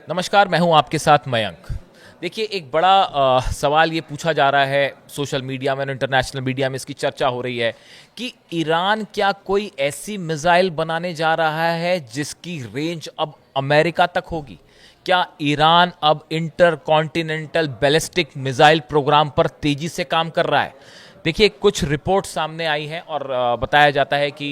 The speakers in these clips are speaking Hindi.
नमस्कार, मैं हूं आपके साथ मयंक। देखिए, एक बड़ा सवाल ये पूछा जा रहा है सोशल मीडिया में और इंटरनेशनल मीडिया में, इसकी चर्चा हो रही है कि ईरान क्या कोई ऐसी मिसाइल बनाने जा रहा है जिसकी रेंज अब अमेरिका तक होगी। क्या ईरान अब intercontinental ballistic missile programme पर तेजी से काम कर रहा है। देखिए, कुछ रिपोर्ट सामने आई हैं और बताया जाता है कि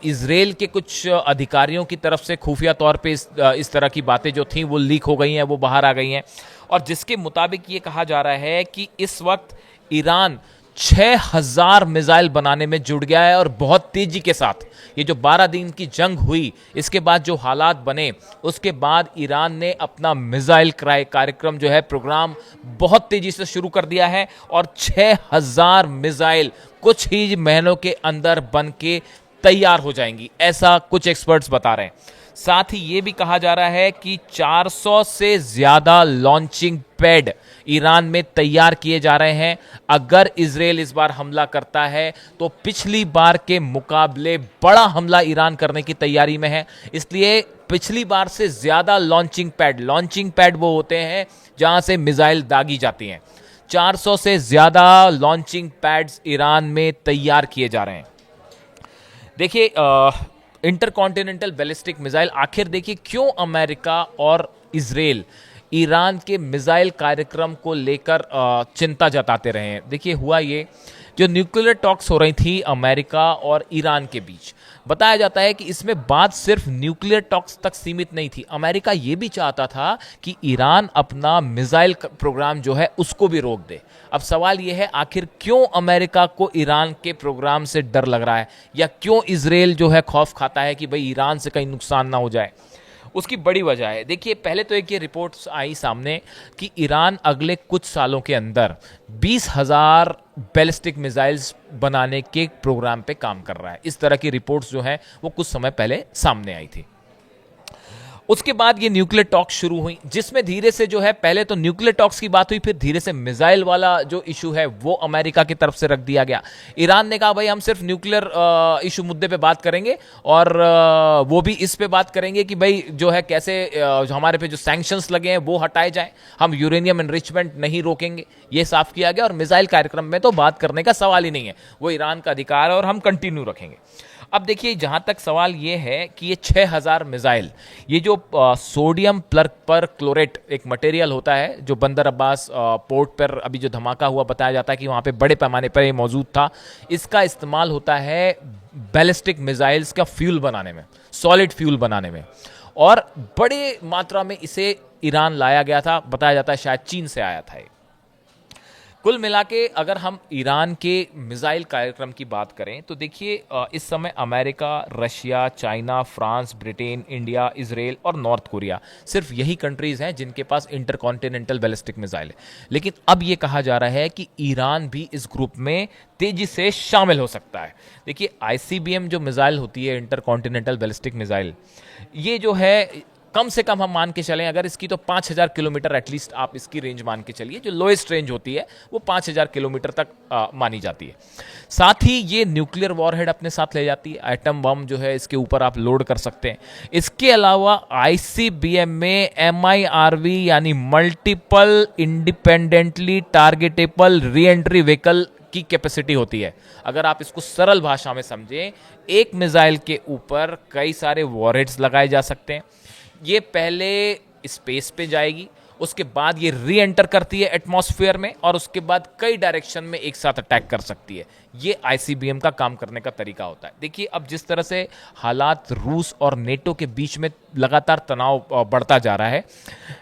इजराइल के कुछ अधिकारियों की तरफ से खुफिया तौर पे इस तरह की बातें जो थीं वो लीक हो गई हैं, वो बाहर आ गई हैं। और जिसके मुताबिक ये कहा जा रहा है कि इस वक्त ईरान 6000 मिसाइल बनाने में जुट गया है और बहुत तेजी के साथ। ये जो 12 दिन की जंग हुई, इसके बाद जो हालात बने, उसके बाद ईरान ने अपना मिसाइल कार्यक्रम जो है, प्रोग्राम बहुत तेजी से शुरू कर दिया है और 6000 मिसाइल कुछ ही महीनों के अंदर बन के तैयार हो जाएंगी, ऐसा कुछ एक्सपर्ट्स बता रहे हैं। साथ ही ये भी कहा जा रहा है कि 400 से ज्यादा लॉन्चिंग पैड ईरान में तैयार किए जा रहे हैं। अगर इजराइल इस बार हमला करता है तो पिछली बार के मुकाबले बड़ा हमला ईरान करने की तैयारी में है। इसलिए पिछली बार से ज्यादा लॉन्चिंग पैड वो होते हैं जहां से मिसाइल दागी जाती हैं। 400 से ज्यादा लॉन्चिंग पैड्स ईरान में तैयार किए जा रहे हैं। देखिए, इंटरकॉन्टिनेंटल बैलिस्टिक मिसाइल, आखिर देखिए क्यों अमेरिका और इजराइल ईरान के मिसाइल कार्यक्रम को लेकर चिंता जताते रहे हैं। देखिए, हुआ ये, जो न्यूक्लियर टॉक्स हो रही थी अमेरिका और ईरान के बीच, बताया जाता है कि इसमें बात सिर्फ न्यूक्लियर टॉक्स तक सीमित नहीं थी। अमेरिका ये भी चाहता था कि ईरान अपना मिसाइल प्रोग्राम जो है उसको भी रोक दे। अब सवाल यह है, आखिर क्यों अमेरिका को ईरान के प्रोग्राम से डर लग रहा है, या क्यों इजराइल जो है खौफ खाता है कि भाई ईरान से कहीं नुकसान ना हो जाए। उसकी बड़ी वजह है। देखिए, पहले तो एक ये रिपोर्ट्स आई सामने कि ईरान अगले कुछ सालों के अंदर 20,000 बैलिस्टिक मिसाइल्स बनाने के प्रोग्राम पे काम कर रहा है। इस तरह की रिपोर्ट्स जो है वो कुछ समय पहले सामने आई थी। उसके बाद ये न्यूक्लियर टॉक्स शुरू हुई, जिसमें धीरे से जो है, पहले तो न्यूक्लियर टॉक्स की बात हुई, फिर धीरे से मिसाइल वाला जो इशू है वो अमेरिका की तरफ से रख दिया गया। ईरान ने कहा भाई हम सिर्फ न्यूक्लियर इशू मुद्दे पे बात करेंगे और वो भी इस पे बात करेंगे कि भाई जो है कैसे हमारे पे जो सैंक्शंस लगे हैं वो हटाए जाएं, हम यूरेनियम एनरिचमेंट नहीं रोकेंगे। ये साफ किया गया और मिसाइल कार्यक्रम में तो बात करने का सवाल ही नहीं है, वो ईरान का अधिकार है और हम कंटिन्यू रखेंगे। अब देखिए, जहां तक सवाल ये है कि ये 6000 मिसाइल, ये जो सोडियम पर क्लोरेट एक मटेरियल होता है जो बंदर अब्बास पोर्ट पर अभी जो धमाका हुआ, बताया जाता है कि वहां पे बड़े पैमाने पर ये मौजूद था। इसका इस्तेमाल होता है बैलिस्टिक मिसाइल्स का फ्यूल बनाने में, सॉलिड फ्यूल बनाने में, और बड़े मात्रा में इसे ईरान लाया गया था। बताया जाता है शायद चीन से आया था। कुल मिला के अगर हम ईरान के मिसाइल कार्यक्रम की बात करें तो देखिए, इस समय America, Russia, China, France, Britain, India, Israel और नॉर्थ कोरिया, सिर्फ यही कंट्रीज हैं जिनके पास इंटरकॉन्टिनेंटल बैलिस्टिक मिसाइल है। लेकिन अब यह कहा जा रहा है कि ईरान भी इस ग्रुप में तेजी से शामिल हो सकता है। देखिए, आईसीबीएम जो मिसाइल होती है, इंटरकॉन्टिनेंटल बैलिस्टिक मिसाइल, ये जो है कम से कम हम मान के चलें, अगर इसकी तो 5000 किलोमीटर एटलीस्ट आप इसकी रेंज मान के चलिए। जो लोएस्ट रेंज होती है वो 5000 किलोमीटर तक मानी जाती है। साथ ही ये न्यूक्लियर वॉरहेड अपने साथ ले जाती है, एटम बम जो है इसके ऊपर आप लोड कर सकते हैं। इसके अलावा आईसीबीएम में MIRV यानी multiple independently targetable re entry vehicle की कैपेसिटी होती है। अगर आप इसको सरल भाषा में समझें, एक मिसाइल के ऊपर कई सारे वॉरहेड्स लगाए जा सकते हैं। ये पहले स्पेस पे जाएगी, उसके बाद ये री एंटर करती है एटमॉस्फेयर में, और उसके बाद कई डायरेक्शन में एक साथ अटैक कर सकती है। ये आईसीबीएम का काम करने का तरीका होता है। देखिए, अब जिस तरह से हालात रूस और नेटो के बीच में लगातार तनाव बढ़ता जा रहा है,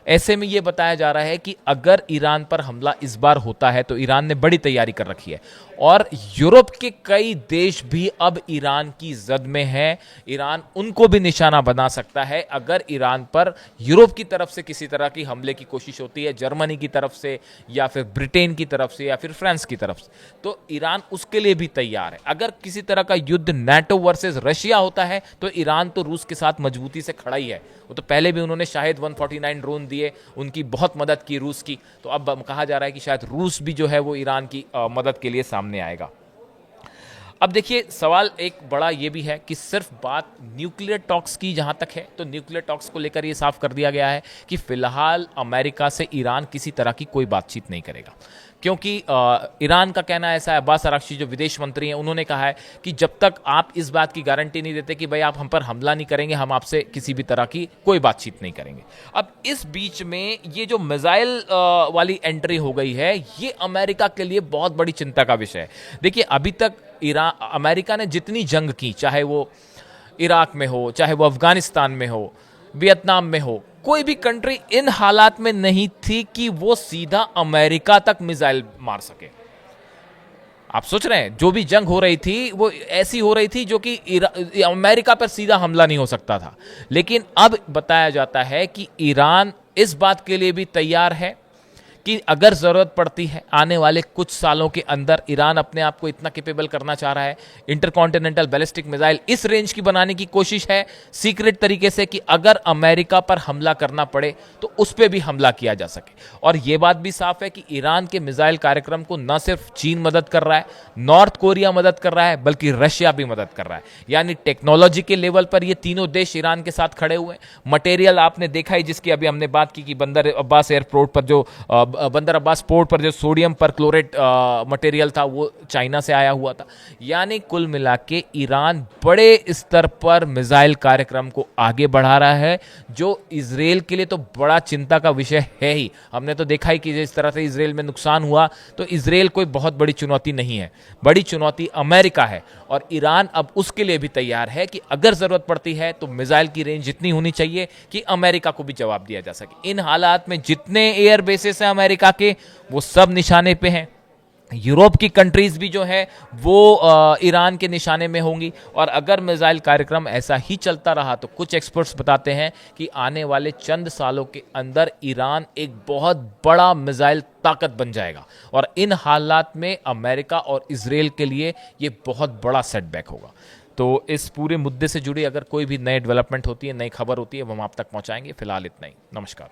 ऐसे में ये बताया जा रहा है कि अगर ईरान पर हमला इस बार होता है तो ईरान ने बड़ी तैयारी कर रखी है, और यूरोप के कई देश भी अब ईरान की जद में हैं। ईरान उनको भी निशाना बना सकता है अगर ईरान पर यूरोप की तरफ से किसी तरह की हमले की कोशिश होती है, जर्मनी की तरफ से या फिर ब्रिटेन की तरफ से या फिर फ्रांस की तरफ से, तो ईरान उसके लिए भी तैयार है। अगर किसी तरह का युद्ध नाटो वर्सेस रशिया होता है तो ईरान तो रूस के साथ मजबूती से खड़ा ही है। वो तो पहले भी उन्होंने शाहिद 149 ड्रोन दिए, उनकी बहुत मदद की रूस की। तो अब कहा जा रहा है कि शायद रूस भी जो है वो ईरान की मदद के लिए सामने आएगा। अब देखिए सवाल एक बड़ा ये भी है कि सिर्फ बात न्यूक्लियर टॉक्स की जहां तक है तो न्यूक्लियर टॉक्स को लेकर ये साफ कर दिया गया है कि फिलहाल अमेरिका से ईरान किसी तरह की कोई बातचीत नहीं करेगा, क्योंकि ईरान का कहना ऐसा है, अब्बास अराक्ची जो विदेश मंत्री हैं उन्होंने कहा है कि जब तक आप इस बात की गारंटी नहीं देते कि भाई आप हम पर हमला नहीं करेंगे, हम आपसे किसी भी तरह की कोई बातचीत नहीं करेंगे। अब इस बीच में ये जो मिसाइल वाली एंट्री हो गई है, ये अमेरिका के लिए बहुत बड़ी चिंता का विषय है। देखिए अभी तक अमेरिका ने जितनी जंग की, चाहे वो इराक में हो, चाहे वो अफगानिस्तान में हो, वियतनाम में हो, कोई भी कंट्री इन हालात में नहीं थी कि वो सीधा अमेरिका तक मिसाइल मार सके। आप सोच रहे हैं जो भी जंग हो रही थी वो ऐसी हो रही थी जो कि अमेरिका पर सीधा हमला नहीं हो सकता था। लेकिन अब बताया जाता है कि ईरान इस बात के लिए भी तैयार है कि अगर ज़रूरत पड़ती है आने वाले कुछ सालों के अंदर, ईरान अपने आप को इतना कैपेबल करना चाह रहा है, इंटरकॉन्टिनेंटल बैलिस्टिक मिसाइल इस रेंज की बनाने की कोशिश है सीक्रेट तरीके से, कि अगर अमेरिका पर हमला करना पड़े तो उस पर भी हमला किया जा सके। और यह बात भी साफ है कि ईरान के मिसाइल कार्यक्रम को न सिर्फ चीन मदद कर रहा है, नॉर्थ कोरिया मदद कर रहा है, बल्कि रशिया भी मदद कर रहा है। यानी टेक्नोलॉजी के लेवल पर ये तीनों देश ईरान के साथ खड़े हुए हैं। मटेरियल आपने देखा ही, जिसकी अभी हमने बात की कि बंदर अब्बास एयरपोर्ट पर जो बंदर अब्बास पोर्ट पर जो सोडियम परक्लोरेट मटेरियल था वो चाइना से आया हुआ था। यानी कुल मिला के ईरान बड़े स्तर पर मिसाइल कार्यक्रम को आगे बढ़ा रहा है, जो इजराइल के लिए तो बड़ा चिंता का विषय है ही। हमने तो देखा ही कि जिस तरह से इजराइल में नुकसान हुआ, तो इजराइल कोई बहुत बड़ी चुनौती नहीं है, बड़ी चुनौती अमेरिका है। और ईरान अब उसके लिए भी तैयार है कि अगर जरूरत पड़ती है तो मिसाइल की रेंज जितनी होनी चाहिए कि अमेरिका को भी जवाब दिया जा सके। इन हालात में जितने एयर बेसेस हैं अमेरिका के, वो सब निशाने पे हैं। यूरोप की कंट्रीज भी जो है वो ईरान के निशाने में होंगी। और अगर मिसाइल कार्यक्रम ऐसा ही चलता रहा तो कुछ एक्सपर्ट्स बताते हैं कि आने वाले चंद सालों के अंदर ईरान एक बहुत बड़ा मिसाइल ताकत बन जाएगा। और इन हालात में अमेरिका और इजराइल के लिए ये बहुत बड़ा सेटबैक होगा। तो इस पूरे मुद्दे से जुड़ी अगर कोई भी नई डेवलपमेंट होती है, नई खबर होती है, वो हम आप तक पहुंचाएंगे। फिलहाल इतना ही। नमस्कार।